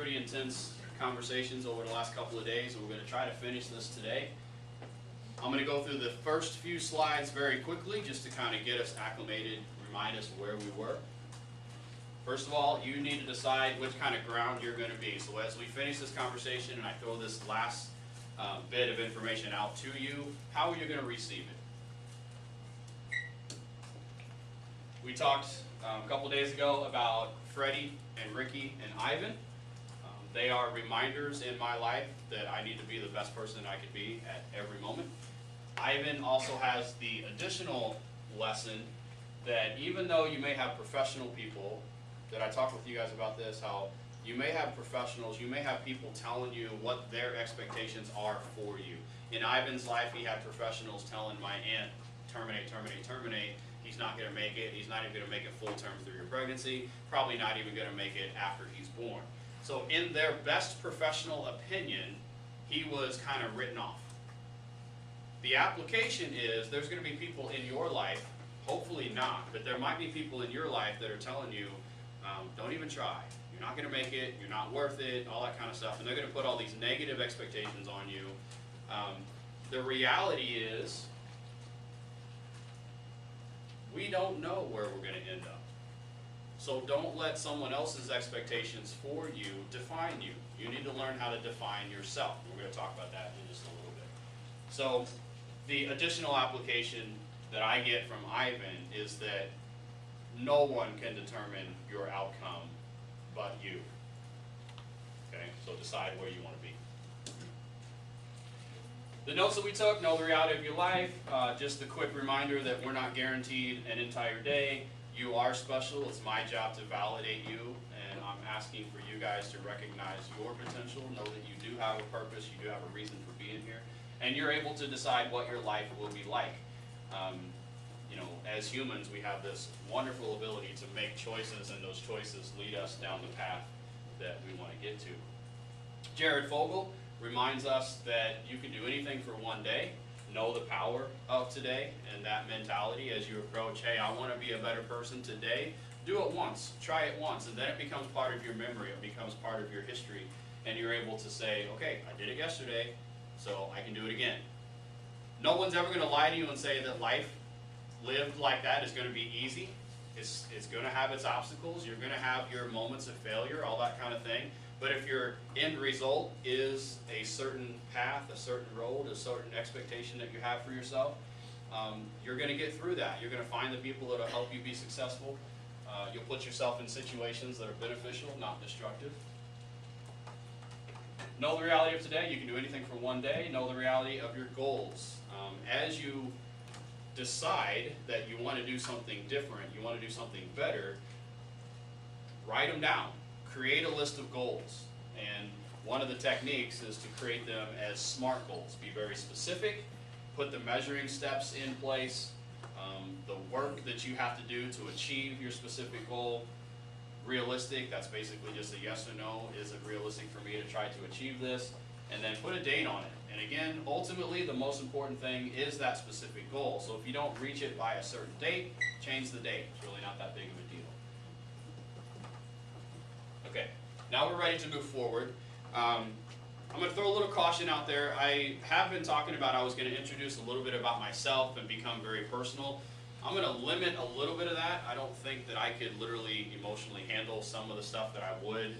pretty intense conversations over the last couple of days, and we're going to try to finish this today. I'm going to go through the first few slides very quickly just to kind of get us acclimated, remind us where we were. First of all, you need to decide which kind of ground you're going to be. So as we finish this conversation and I throw this last bit of information out to you, how are you going to receive it? We talked a couple days ago about Freddie and Ricky and Ivan. They are reminders in my life that I need to be the best person I could be at every moment. Ivan also has the additional lesson that even though you may have professional people, that I talked with you guys about this, how you may have professionals, you may have people telling you what their expectations are for you. In Ivan's life, he had professionals telling my aunt, terminate, terminate, terminate. He's not going to make it. He's not even going to make it full term through your pregnancy. Probably not even going to make it after he's born. So in their best professional opinion, he was kind of written off. The application is there's going to be people in your life, hopefully not, but there might be people in your life that are telling you, don't even try. You're not going to make it. You're not worth it, all that kind of stuff. And they're going to put all these negative expectations on you. The reality is we don't know where we're going to end up. So don't let someone else's expectations for you define you. You need to learn how to define yourself. We're going to talk about that in just a little bit. So the additional application that I get from Ivan is that no one can determine your outcome but you. Okay, so decide where you want to be. The notes that we took, know the reality of your life. Just a quick reminder that we're not guaranteed an entire day. You are special. It's my job to validate you, and I'm asking for you guys to recognize your potential. Know that you do have a purpose. You do have a reason for being here, and you're able to decide what your life will be like. You know, as humans, we have this wonderful ability to make choices, and those choices lead us down the path that we want to get to. Jared Fogle reminds us that you can do anything for one day. Know the power of today and that mentality as you approach, hey, I want to be a better person today. Do it once. Try it once, and then it becomes part of your memory. It becomes part of your history, and you're able to say, okay, I did it yesterday, so I can do it again. No one's ever going to lie to you and say that life lived like that is going to be easy. It's going to have its obstacles. You're going to have your moments of failure, all that kind of thing. But if your end result is a certain path, a certain road, a certain expectation that you have for yourself, you're going to get through that. You're going to find the people that will help you be successful. You'll put yourself in situations that are beneficial, not destructive. Know the reality of today. You can do anything for one day. Know the reality of your goals. As you decide that you want to do something different, you want to do something better, write them down. Create a list of goals. And one of the techniques is to create them as SMART goals. Be very specific. Put the measuring steps in place. The work that you have to do to achieve your specific goal. Realistic, that's basically just a yes or no. Is it realistic for me to try to achieve this? And then put a date on it. And again, ultimately, the most important thing is that specific goal. So if you don't reach it by a certain date, change the date. It's really not that big of a deal. Okay, now we're ready to move forward. I'm going to throw a little caution out there. I have been talking about I was going to introduce a little bit about myself and become very personal. I'm going to limit a little bit of that. I don't think that I could literally emotionally handle some of the stuff that I would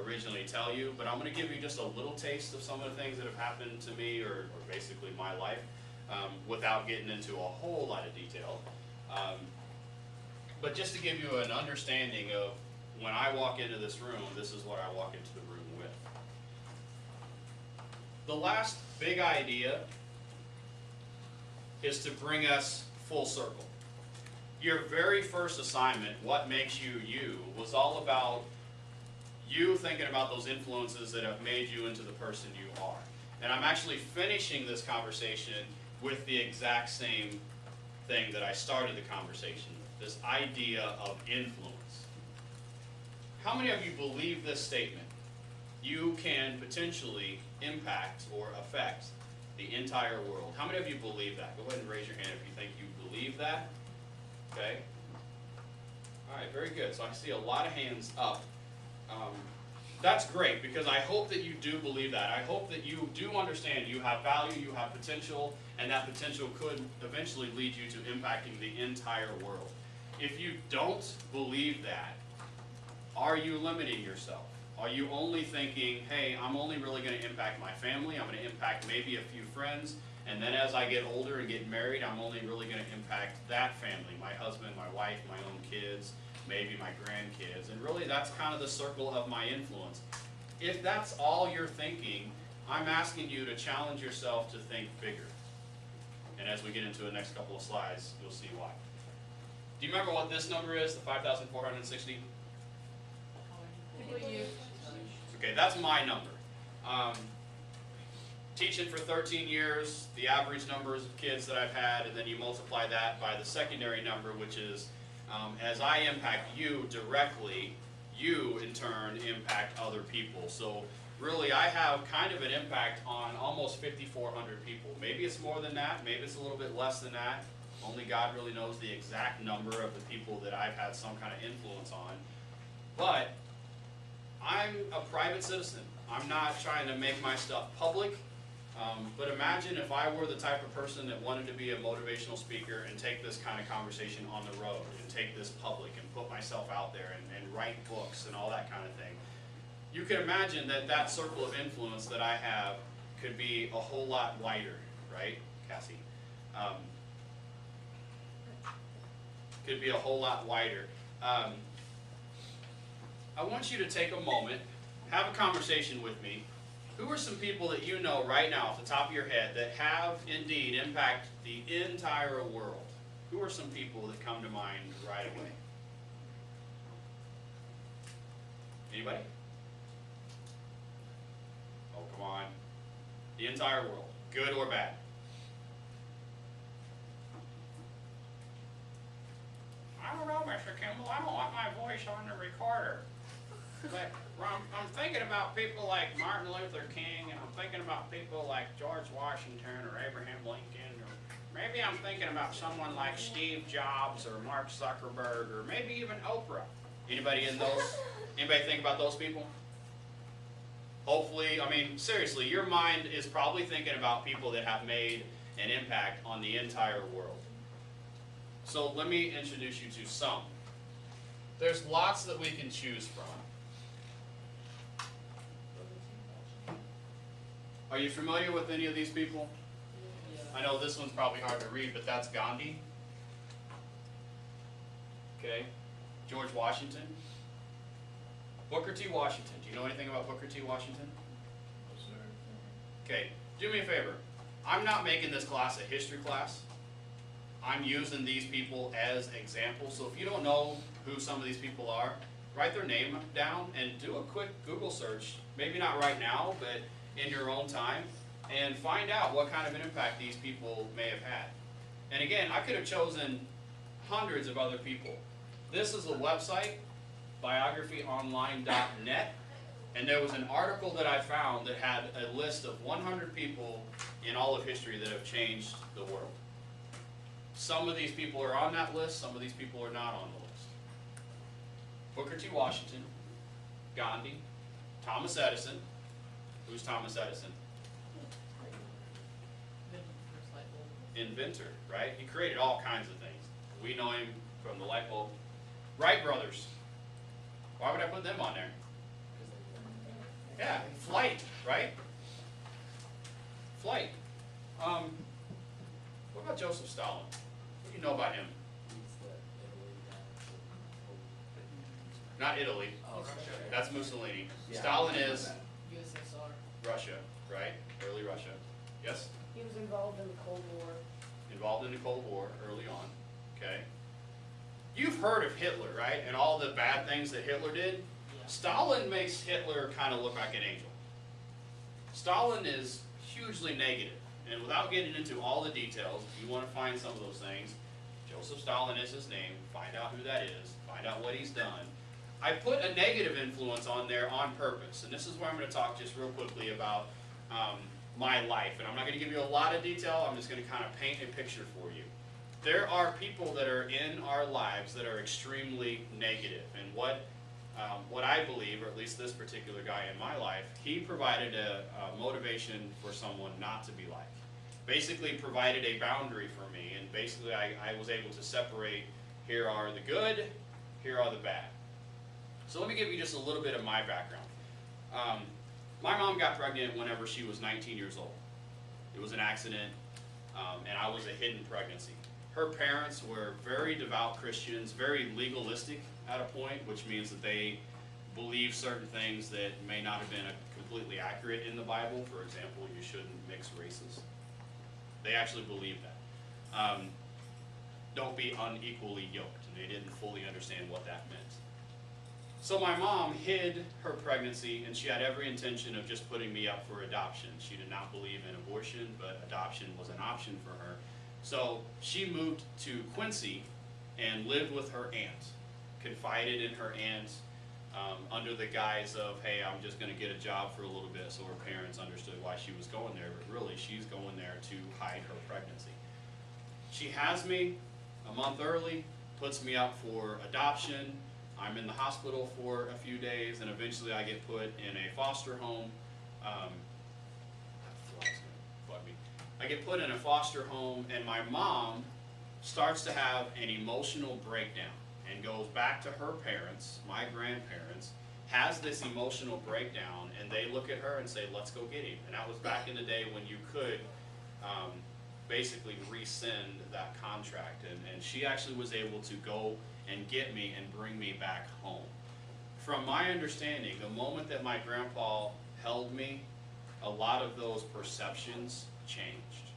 originally tell you, but I'm going to give you just a little taste of some of the things that have happened to me or basically my life without getting into a whole lot of detail. But just to give you an understanding of when I walk into this room, this is what I walk into the room with. The last big idea is to bring us full circle. Your very first assignment, What Makes You You, was all about you thinking about those influences that have made you into the person you are. And I'm actually finishing this conversation with the exact same thing that I started the conversation with, this idea of influence. How many of you believe this statement? You can potentially impact or affect the entire world. How many of you believe that? Go ahead and raise your hand if you think you believe that. Okay. All right, very good. So I see a lot of hands up. That's great, because I hope that you do believe that. I hope that you do understand you have value, you have potential, and that potential could eventually lead you to impacting the entire world. If you don't believe that, are you limiting yourself? Are you only thinking, hey, I'm only really going to impact my family, I'm going to impact maybe a few friends, and then as I get older and get married, I'm only really going to impact that family, my husband, my wife, my own kids, maybe my grandkids, and really that's kind of the circle of my influence. If that's all you're thinking, I'm asking you to challenge yourself to think bigger. And as we get into the next couple of slides, you'll see why. Do you remember what this number is, the 5,460? Okay, that's my number. Teaching for 13 years, the average numbers of kids that I've had, and then you multiply that by the secondary number, which is as I impact you directly, you in turn impact other people. So really I have kind of an impact on almost 5,400 people. Maybe it's more than that, maybe it's a little bit less than that. Only God really knows the exact number of the people that I've had some kind of influence on. But I'm a private citizen. I'm not trying to make my stuff public. But imagine if I were the type of person that wanted to be a motivational speaker and take this kind of conversation on the road and take this public and put myself out there and write books and all that kind of thing. You can imagine that that circle of influence that I have could be a whole lot wider, right, Cassie? Could be a whole lot wider. I want you to take a moment, have a conversation with me. Who are some people that you know right now off the top of your head that have indeed impacted the entire world? Who are some people that come to mind right away? Anybody? Oh, come on. The entire world, good or bad? I don't know, Mr. Kimble. I don't want my voice on the recorder. But I'm thinking about people like Martin Luther King, and I'm thinking about people like George Washington or Abraham Lincoln, or maybe I'm thinking about someone like Steve Jobs or Mark Zuckerberg, or maybe even Oprah. Anybody in those? Anybody think about those people? Hopefully, I mean, seriously, your mind is probably thinking about people that have made an impact on the entire world. So let me introduce you to some. There's lots that we can choose from. Are you familiar with any of these people? I know this one's probably hard to read, but that's Gandhi. Okay. George Washington. Booker T. Washington. Do you know anything about Booker T. Washington? No, sir. Okay. Do me a favor. I'm not making this class a history class. I'm using these people as examples. So if you don't know who some of these people are, write their name down and do a quick Google search. Maybe not right now, but in your own time, and find out what kind of an impact these people may have had. And again, I could have chosen hundreds of other people. This is a website, biographyonline.net, and there was an article that I found that had a list of 100 people in all of history that have changed the world. Some of these people are on that list, some of these people are not on the list. Booker T. Washington, Gandhi, Thomas Edison. Who's Thomas Edison? Inventor, right? He created all kinds of things. We know him from the light bulb. Wright brothers. Why would I put them on there? Yeah, flight, right? Flight. What about Joseph Stalin? What do you know about him? Not Italy. Oh, That's Mussolini. Yeah. Stalin is USSR. Russia, right? Early Russia. Yes? He was involved in the Cold War. Involved in the Cold War early on. Okay. You've heard of Hitler, right? And all the bad things that Hitler did. Yeah. Stalin makes Hitler kind of look like an angel. Stalin is hugely negative. And without getting into all the details, if you want to find some of those things, Joseph Stalin is his name. Find out who that is. Find out what he's done. I put a negative influence on there on purpose. And this is where I'm going to talk just real quickly about my life. And I'm not going to give you a lot of detail. I'm just going to kind of paint a picture for you. There are people that are in our lives that are extremely negative. And what what I believe, or at least this particular guy in my life, he provided a motivation for someone not to be like. Basically provided a boundary for me, and basically I was able to separate, here are the good, here are the bad. So let me give you just a little bit of my background. My mom got pregnant whenever she was 19 years old. It was an accident, and I was a hidden pregnancy. Her parents were very devout Christians, very legalistic at a point, which means that they believe certain things that may not have been completely accurate in the Bible. For example, you shouldn't mix races. They actually believed that. Don't be unequally yoked. And they didn't fully understand what that meant. So my mom hid her pregnancy, and she had every intention of just putting me up for adoption. She did not believe in abortion, but adoption was an option for her. So she moved to Quincy and lived with her aunt, confided in her aunt under the guise of, hey, I'm just going to get a job for a little bit, so her parents understood why she was going there, but really she's going there to hide her pregnancy. She has me a month early, puts me up for adoption. I'm in the hospital for a few days, and eventually I get put in a foster home. I get put in a foster home, and my mom starts to have an emotional breakdown and goes back to her parents, my grandparents, has this emotional breakdown, and they look at her and say, let's go get him. And that was back in the day when you could basically rescind that contract, and she actually was able to go and get me and bring me back home. From my understanding, the moment that my grandpa held me, a lot of those perceptions changed.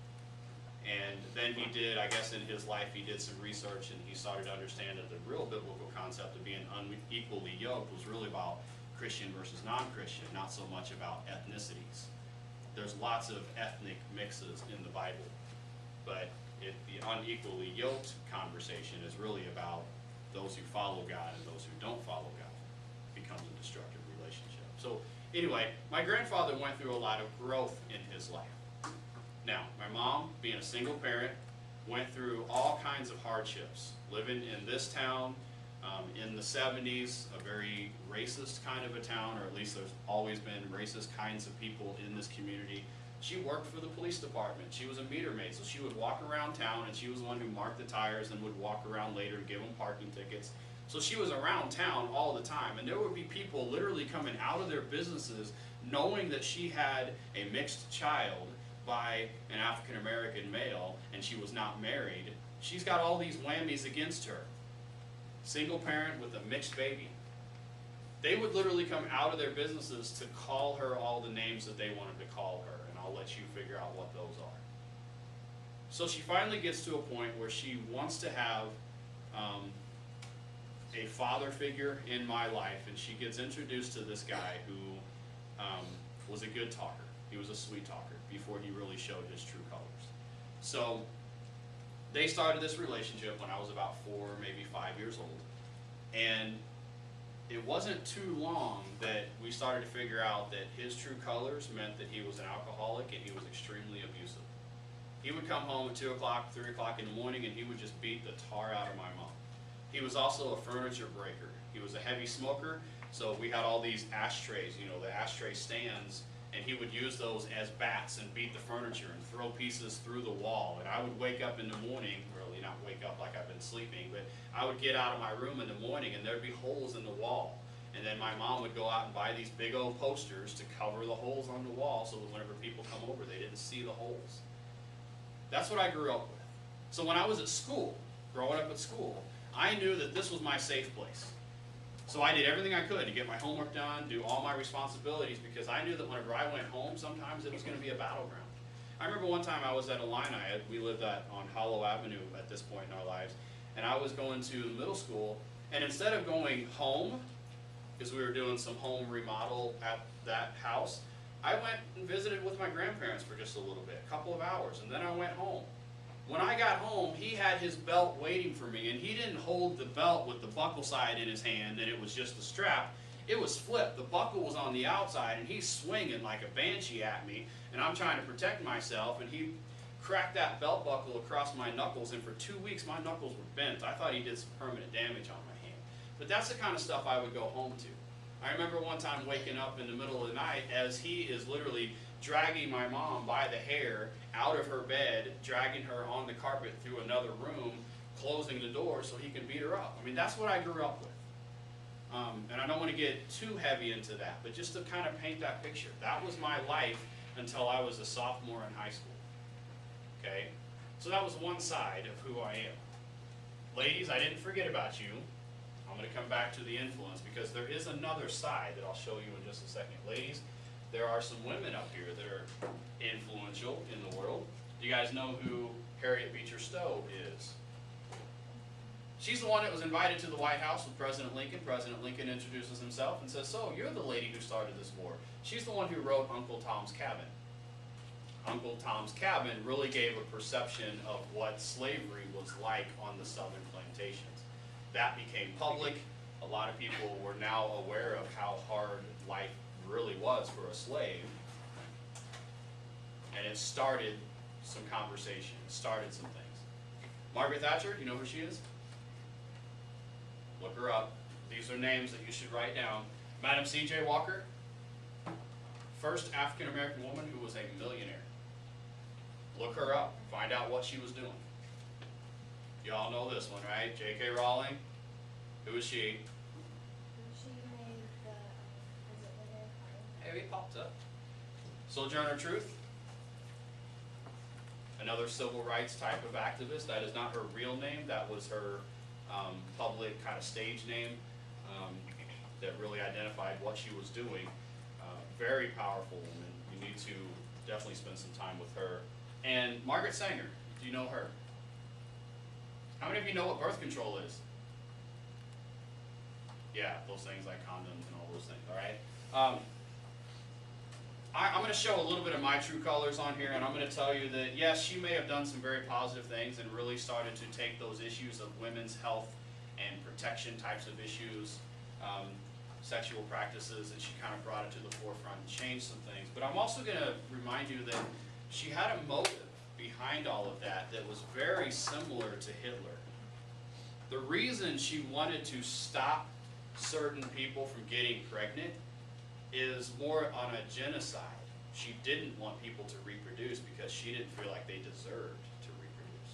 And then he did, I guess in his life, he did some research, and he started to understand that the real biblical concept of being unequally yoked was really about Christian versus non-Christian, not so much about ethnicities. There's lots of ethnic mixes in the Bible, but the unequally yoked conversation is really about those who follow God and those who don't follow God. It becomes a destructive relationship. So anyway, my grandfather went through a lot of growth in his life. Now, my mom, being a single parent, went through all kinds of hardships. Living in this town in the 70s, a very racist kind of a town, or at least there's always been racist kinds of people in this community. She worked for the police department. She was a meter maid, so she would walk around town, and she was the one who marked the tires and would walk around later and give them parking tickets. So she was around town all the time, and there would be people literally coming out of their businesses knowing that she had a mixed child by an African American male, and she was not married. She's got all these whammies against her. Single parent with a mixed baby. They would literally come out of their businesses to call her all the names that they wanted to call her, and I'll let you figure out what those are. So she finally gets to a point where she wants to have a father figure in my life, and she gets introduced to this guy who was a good talker. He was a sweet talker before he really showed his true colors. So they started this relationship when I was about 4, maybe 5 years old. And it wasn't too long that we started to figure out that his true colors meant that he was an alcoholic and he was extremely abusive. He would come home at 2 o'clock, 3 o'clock in the morning, and he would just beat the tar out of my mom. He was also a furniture breaker. He was a heavy smoker, so we had all these ashtrays, you know, the ashtray stands, and he would use those as bats and beat the furniture and throw pieces through the wall. And I would wake up in the morning, really not wake up like I've been sleeping, but I would get out of my room in the morning and there'd be holes in the wall. And then my mom would go out and buy these big old posters to cover the holes on the wall so that whenever people come over, they didn't see the holes. That's what I grew up with. So when I was at school, growing up at school, I knew that this was my safe place. So I did everything I could to get my homework done, do all my responsibilities, because I knew that whenever I went home, sometimes it was going to be a battleground. I remember one time I was at Illini. We lived on Hollow Avenue at this point in our lives, and I was going to middle school, and instead of going home, because we were doing some home remodel at that house, I went and visited with my grandparents for just a little bit, a couple of hours, and then I went home. When I got home, he had his belt waiting for me, and he didn't hold the belt with the buckle side in his hand and it was just the strap. It was flipped. The buckle was on the outside, and he's swinging like a banshee at me, and I'm trying to protect myself, and he cracked that belt buckle across my knuckles, and for 2 weeks my knuckles were bent. I thought he did some permanent damage on my hand. But that's the kind of stuff I would go home to. I remember one time waking up in the middle of the night as he is literally dragging my mom by the hair out of her bed, dragging her on the carpet through another room, closing the door so he can beat her up. I mean, that's what I grew up with. And I don't want to get too heavy into that, but just to kind of paint that picture. That was my life until I was a sophomore in high school. Okay? So that was one side of who I am. Ladies, I didn't forget about you. I'm going to come back to the influence because there is another side that I'll show you in just a second. Ladies, there are some women up here that are influential in the world. Do you guys know who Harriet Beecher Stowe is? She's the one that was invited to the White House with President Lincoln. President Lincoln introduces himself and says, "So, you're the lady who started this war." She's the one who wrote Uncle Tom's Cabin. Uncle Tom's Cabin really gave a perception of what slavery was like on the southern plantations. That became public. A lot of people were now aware of how hard life really was for a slave. And it started some conversation. It started some things. Margaret Thatcher, you know who she is? Look her up. These are names that you should write down. Madam C.J. Walker, first African-American woman who was a millionaire. Look her up. Find out what she was doing. Y'all know this one, right? J.K. Rowling. Who is she? She made the, Hey, it popped up. Sojourner Truth. Another civil rights type of activist. That is not her real name. That was her public kind of stage name that really identified what she was doing. Very powerful woman. You need to definitely spend some time with her. And Margaret Sanger. Do you know her? How many of you know what birth control is? Yeah, those things like condoms and all those things, all right? I'm going to show a little bit of my true colors on here, and I'm going to tell you that, yes, she may have done some very positive things and really started to take those issues of women's health and protection types of issues, sexual practices, and she kind of brought it to the forefront and changed some things. But I'm also going to remind you that she had a motive behind all of that that was very similar to Hitler. The reason she wanted to stop certain people from getting pregnant is more on a genocide. She didn't want people to reproduce because she didn't feel like they deserved to reproduce.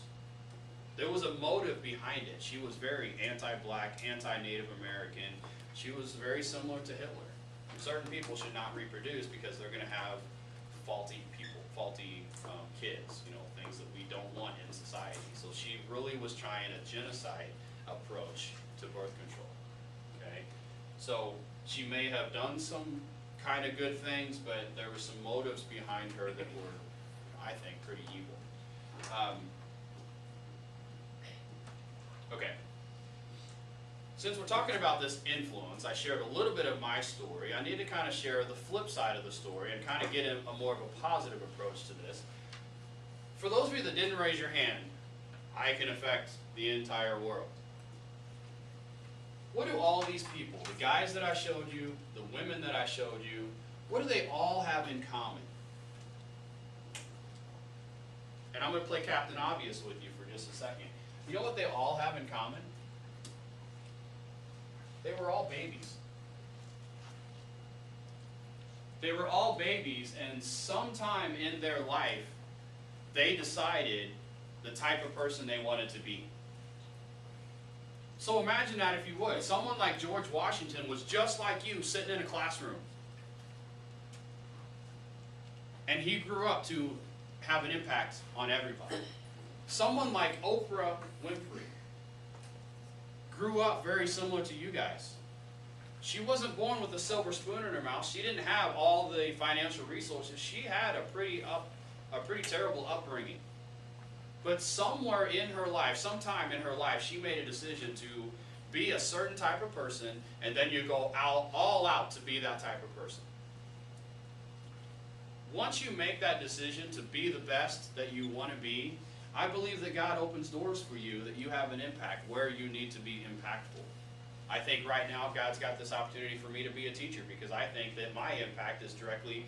There was a motive behind it. She was very anti-black, anti-Native American. She was very similar to Hitler. Certain people should not reproduce because they're going to have faulty people, faulty kids, you know, things that we don't want in society. So she really was trying a genocide approach to birth control. Okay? So she may have done some kind of good things, but there were some motives behind her that were, I think, pretty evil. Okay. Since we're talking about this influence, I shared a little bit of my story. I need to kind of share the flip side of the story and kind of get a more of a positive approach to this. For those of you that didn't raise your hand, I can affect the entire world. What do all these people, the guys that I showed you, the women that I showed you, what do they all have in common? And I'm going to play Captain Obvious with you for just a second. You know what they all have in common? They were all babies. They were all babies, and sometime in their life, they decided the type of person they wanted to be. So imagine that, if you would. Someone like George Washington was just like you, sitting in a classroom. And he grew up to have an impact on everybody. Someone like Oprah Winfrey grew up very similar to you guys. She wasn't born with a silver spoon in her mouth. She didn't have all the financial resources. She had a pretty terrible upbringing. But somewhere in her life, sometime in her life, she made a decision to be a certain type of person, and then you go all out to be that type of person. Once you make that decision to be the best that you want to be, I believe that God opens doors for you, that you have an impact where you need to be impactful. I think right now God's got this opportunity for me to be a teacher because I think that my impact is directly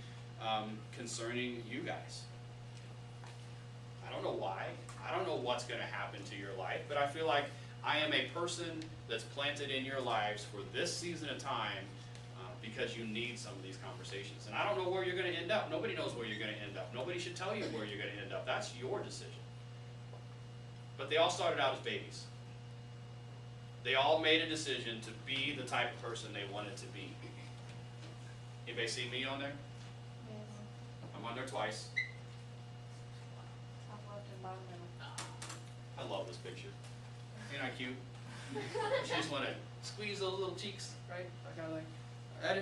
concerning you guys. I don't know why. I don't know what's going to happen to your life, but I feel like I am a person that's planted in your lives for this season of time because you need some of these conversations. And I don't know where you're going to end up. Nobody knows where you're going to end up. Nobody should tell you where you're going to end up. That's your decision. But they all started out as babies. They all made a decision to be the type of person they wanted to be. Anybody see me on there? Yes. I'm on there twice. Top left and bottom middle. I love this picture. Ain't I cute? You just want to squeeze those little cheeks, right? That kind of thing.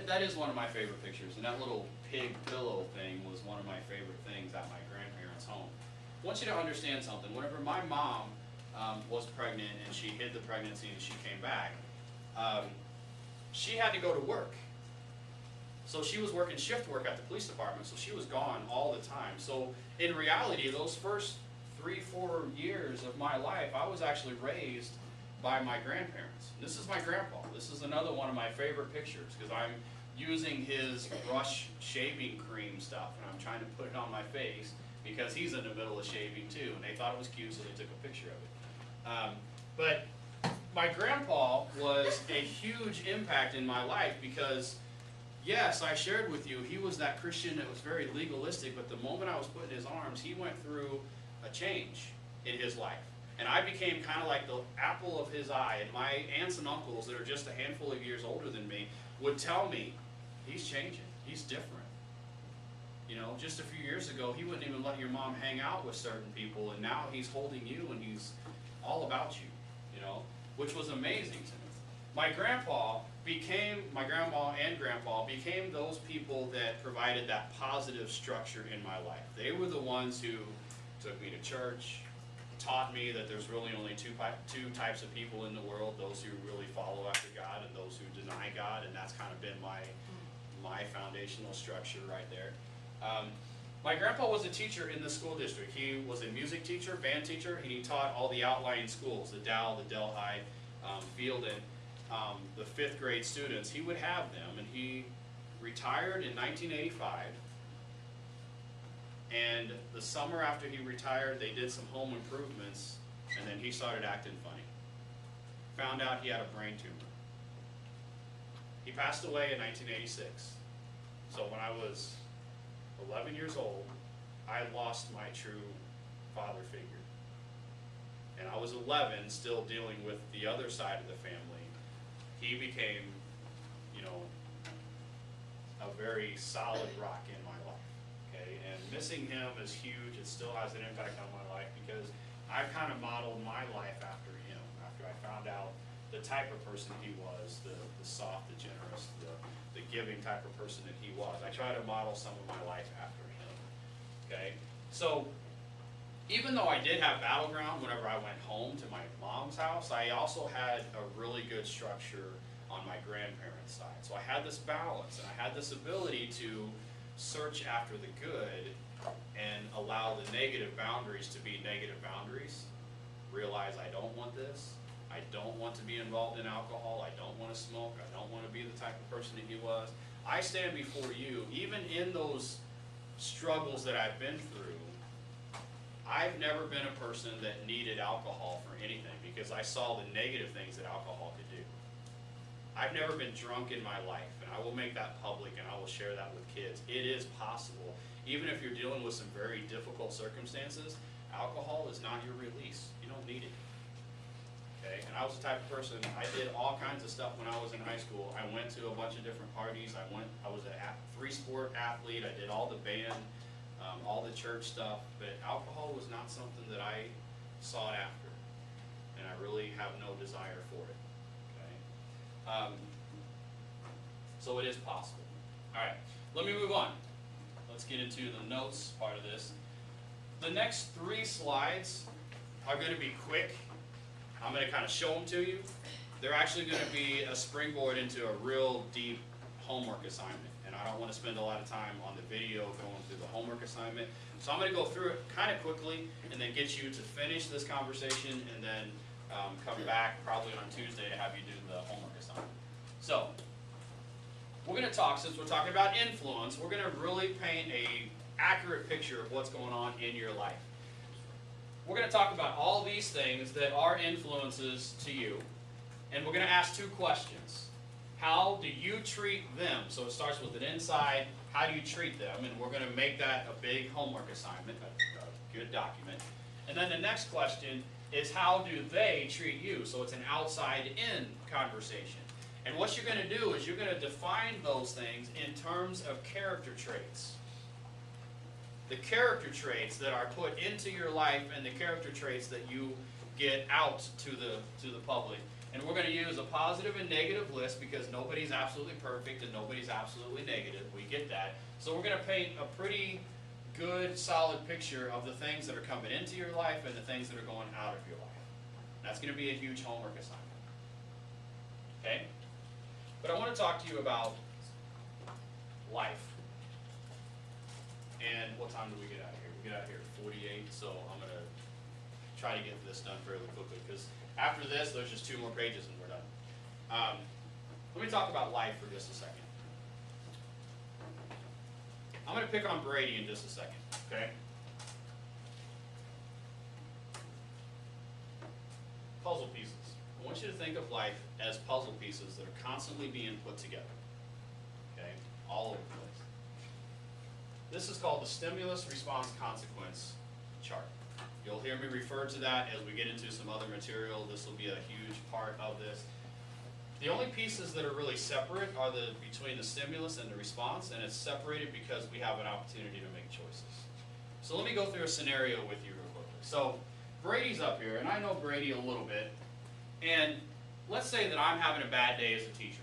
That is one of my favorite pictures, and that little pig pillow thing was one of my favorite things at my grandparents' home. I want you to understand something. Whenever my mom was pregnant and she hid the pregnancy and she came back, she had to go to work. So she was working shift work at the police department, so she was gone all the time. So in reality, those first 3-4 years of my life, I was actually raised by my grandparents. And this is my grandpa. This is another one of my favorite pictures because I'm using his brush shaving cream stuff and I'm trying to put it on my face because he's in the middle of shaving too, and they thought it was cute, so they took a picture of it. But my grandpa was a huge impact in my life because, yes, I shared with you, he was that Christian that was very legalistic, but the moment I was put in his arms, he went through a change in his life. And I became kind of like the apple of his eye, and my aunts and uncles that are just a handful of years older than me would tell me, he's changing, he's different. You know, just a few years ago, he wouldn't even let your mom hang out with certain people, and now he's holding you and he's all about you, you know, which was amazing to me. My grandma and grandpa became those people that provided that positive structure in my life. They were the ones who took me to church, taught me that there's really only two types of people in the world, those who really follow after God and those who deny God, and that's kind of been my foundational structure right there. My grandpa was a teacher in the school district. He was a music teacher, band teacher, and he taught all the outlying schools, the Dow, the Delhi, Fielden, the 5th grade students. He would have them, and he retired in 1985. And the summer after he retired, they did some home improvements, and then he started acting funny. Found out he had a brain tumor. He passed away in 1986. So when I was 11 years old, I lost my true father figure. And I was 11, still dealing with the other side of the family. He became, you know, a very solid rock in my life. And missing him is huge. It still has an impact on my life because I've kind of modeled my life after him, after I found out the type of person he was, the soft, the generous, the giving type of person that he was. I try to model some of my life after him, okay? So even though I did have battleground whenever I went home to my mom's house, I also had a really good structure on my grandparents' side. So I had this balance, and I had this ability to search after the good and allow the negative boundaries to be negative boundaries. Realize I don't want this. I don't want to be involved in alcohol. I don't want to smoke. I don't want to be the type of person that he was. I stand before you, even in those struggles that I've been through, I've never been a person that needed alcohol for anything because I saw the negative things that alcohol could do. I've never been drunk in my life, and I will make that public and I will share that with kids. It is possible. Even if you're dealing with some very difficult circumstances, alcohol is not your release. You don't need it. Okay? And I was the type of person, I did all kinds of stuff when I was in high school. I went to a bunch of different parties. I was a 3-sport athlete. I did all the band, all the church stuff, but alcohol was not something that I sought after, and I really have no desire for it. So it is possible. All right, let me move on. Let's get into the notes part of this. The next 3 slides are going to be quick. I'm going to kind of show them to you. They're actually going to be a springboard into a real deep homework assignment. And I don't want to spend a lot of time on the video going through the homework assignment. So I'm going to go through it kind of quickly and then get you to finish this conversation and then come back probably on Tuesday to have you do the homework assignment. So, we're going to talk, since we're talking about influence, we're going to really paint an accurate picture of what's going on in your life. we're going to talk about all these things that are influences to you, and we're going to ask 2 questions. How do you treat them? So it starts with an inside, how do you treat them? And we're going to make that a big homework assignment, a good document. And then the next question is, how do they treat you? So it's an outside-in conversation. And what you're going to do is you're going to define those things in terms of character traits. The character traits that are put into your life and the character traits that you get out to the public. And we're going to use a positive and negative list because nobody's absolutely perfect and nobody's absolutely negative. We get that. So we're going to paint a pretty good, solid picture of the things that are coming into your life and the things that are going out of your life. That's going to be a huge homework assignment. Okay? But I want to talk to you about life. And what time do we get out of here? We get out of here at 48, so I'm going to try to get this done fairly quickly because after this, there's just 2 more pages and we're done. Let me talk about life for just a second. I'm going to pick on Brady in just a second, okay? Puzzle pieces. I want you to think of life as puzzle pieces that are constantly being put together, okay? All over the place. This is called the stimulus response consequence chart. You'll hear me refer to that as we get into some other material. This will be a huge part of this. The only pieces that are really separate are between the stimulus and the response, and it's separated because we have an opportunity to make choices. So let me go through a scenario with you real quickly. So Brady's up here, and I know Brady a little bit, and let's say that I'm having a bad day as a teacher.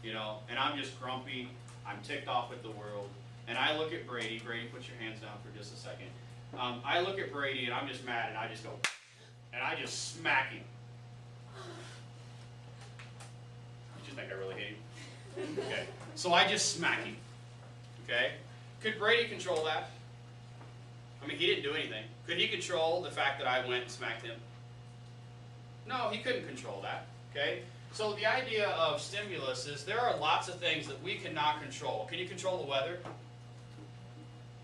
You know, and I'm just grumpy, I'm ticked off at the world, and I look at Brady. Brady, put your hands down for just a second. I look at Brady and I'm just mad and I just go, and I just smack him. Did you think I really hate him? Okay, so I just smack him. Okay, could Brady control that? I mean, he didn't do anything. Could he control the fact that I went and smacked him? No, he couldn't control that. Okay, so the idea of stimulus is there are lots of things that we cannot control. Can you control the weather?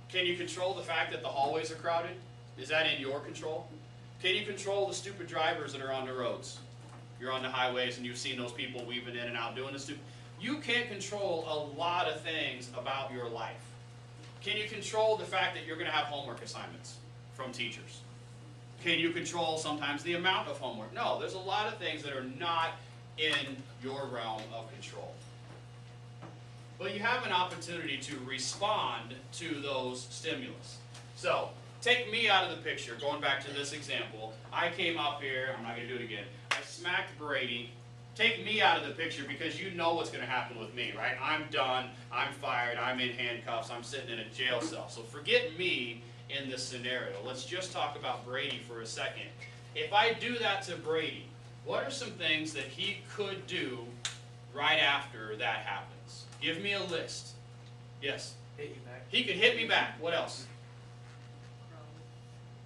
Can you control the fact that the hallways are crowded? Is that in your control? Can you control the stupid drivers that are on the roads? You're on the highways and you've seen those people weaving in and out doing the stupid. You can't control a lot of things about your life. Can you control the fact that you're going to have homework assignments from teachers? Can you control sometimes the amount of homework? No, there's a lot of things that are not in your realm of control. But you have an opportunity to respond to those stimulus. So, take me out of the picture, going back to this example. I came up here, I'm not going to do it again. I smacked Brady. Take me out of the picture because you know what's going to happen with me, right? I'm done, I'm fired, I'm in handcuffs, I'm sitting in a jail cell. So forget me in this scenario. Let's just talk about Brady for a second. If I do that to Brady, what are some things that he could do right after that happens? Give me a list. Yes? Hit you back. He could hit me back. What else?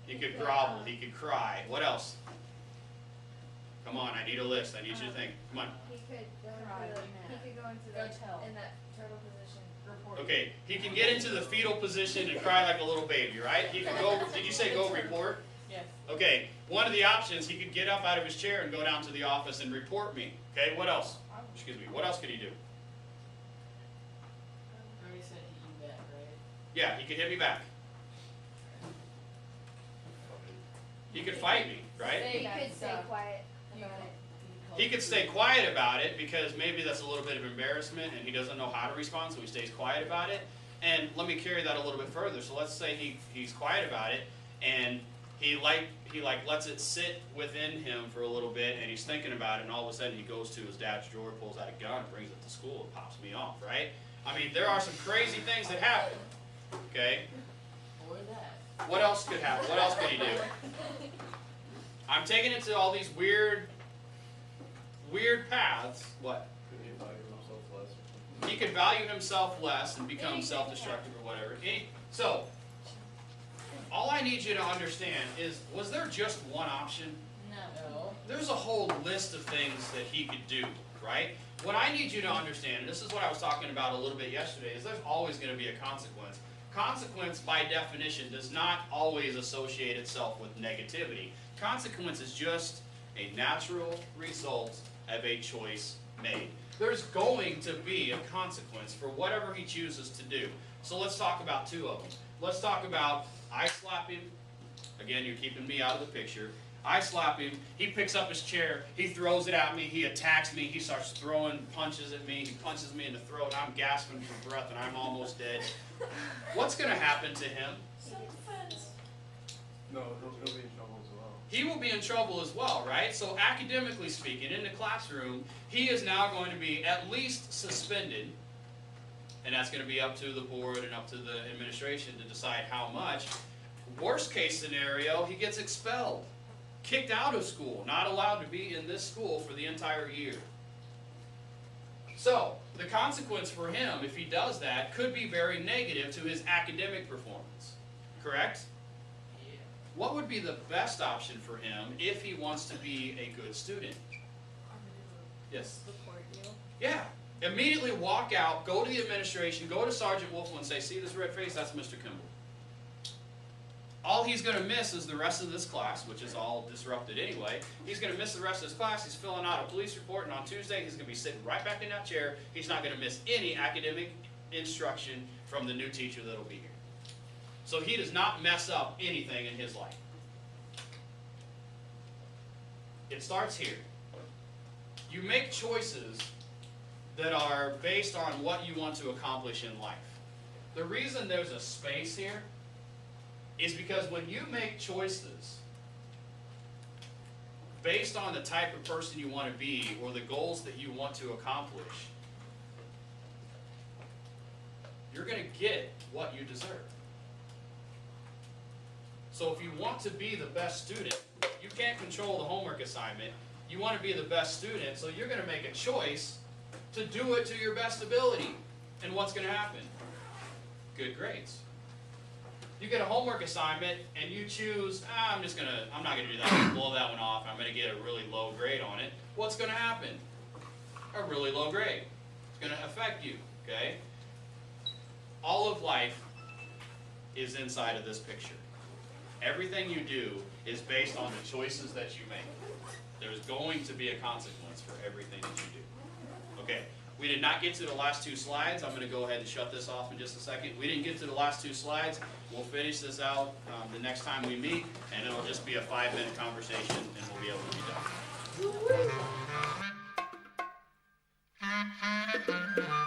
He could grovel. He could cry. What else? Come on, I need a list. I need you to think. Come on. He could go Cry, into mad. he could go into Go the tell. in that turtle position. Report. Okay, he can get into the fetal position and cry like a little baby, right? He could go, did you say go report? Yes. Okay, one of the options, he could get up out of his chair and go down to the office and report me. Okay, what else? Excuse me, what else could he do? I already said hit you back, right? Yeah, he could hit me back. He could fight me, right? He Bad could stay stuff. quiet about it. He could stay quiet about it because maybe that's a little bit of embarrassment and he doesn't know how to respond, so he stays quiet about it. And let me carry that a little bit further. So let's say he's quiet about it and he lets it sit within him for a little bit and he's thinking about it and all of a sudden he goes to his dad's drawer, pulls out a gun, brings it to school and pops me off, right? I mean, there are some crazy things that happen, okay? Or that. What else could happen? What else could he do? I'm taking it to all these weird paths. What? Could he value himself less? He could value himself less and become Anything self-destructive or whatever. So, all I need you to understand is, was there just one option? No. There's a whole list of things that he could do, right? What I need you to understand, and this is what I was talking about a little bit yesterday, is there's always going to be a consequence. consequence, by definition, does not always associate itself with negativity. Consequence is just a natural result of a choice made. There's going to be a consequence for whatever he chooses to do. So let's talk about two of them. Let's talk about, I slap him. Again, you're keeping me out of the picture. I slap him, he picks up his chair, he throws it at me, he attacks me, he starts throwing punches at me, he punches me in the throat, I'm gasping for breath and I'm almost dead. What's going to happen to him? Self-defense. No, he'll be in trouble as well. He will be in trouble as well, right? So academically speaking, in the classroom, he is now going to be at least suspended, and that's going to be up to the board and up to the administration to decide how much. Worst case scenario, he gets expelled. Kicked out of school, not allowed to be in this school for the entire year. So, the consequence for him, if he does that, could be very negative to his academic performance. Correct? Yeah. What would be the best option for him if he wants to be a good student? Yes? Report you. Yeah. Immediately walk out, go to the administration, go to Sergeant Wolfel and say, see this red face? That's Mr. Kimble. All he's going to miss is the rest of this class, which is all disrupted anyway. He's going to miss the rest of his class. He's filling out a police report, and on Tuesday he's going to be sitting right back in that chair. He's not going to miss any academic instruction from the new teacher that will be here. So he does not mess up anything in his life. It starts here. You make choices that are based on what you want to accomplish in life. The reason there's a space here is because when you make choices based on the type of person you want to be or the goals that you want to accomplish, you're going to get what you deserve. So if you want to be the best student, you can't control the homework assignment. You want to be the best student, so you're going to make a choice to do it to your best ability. And what's going to happen? Good grades. You get a homework assignment and you choose, I'm not going to do that, I'm going to blow that one off, I'm going to get a really low grade on it. What's going to happen? A really low grade. It's going to affect you, okay? All of life is inside of this picture. Everything you do is based on the choices that you make. There's going to be a consequence for everything that you do. Okay. We did not get to the last two slides. I'm going to go ahead and shut this off in just a second. We didn't get to the last two slides. We'll finish this out the next time we meet, and it'll just be a 5-minute conversation, and we'll be able to be done.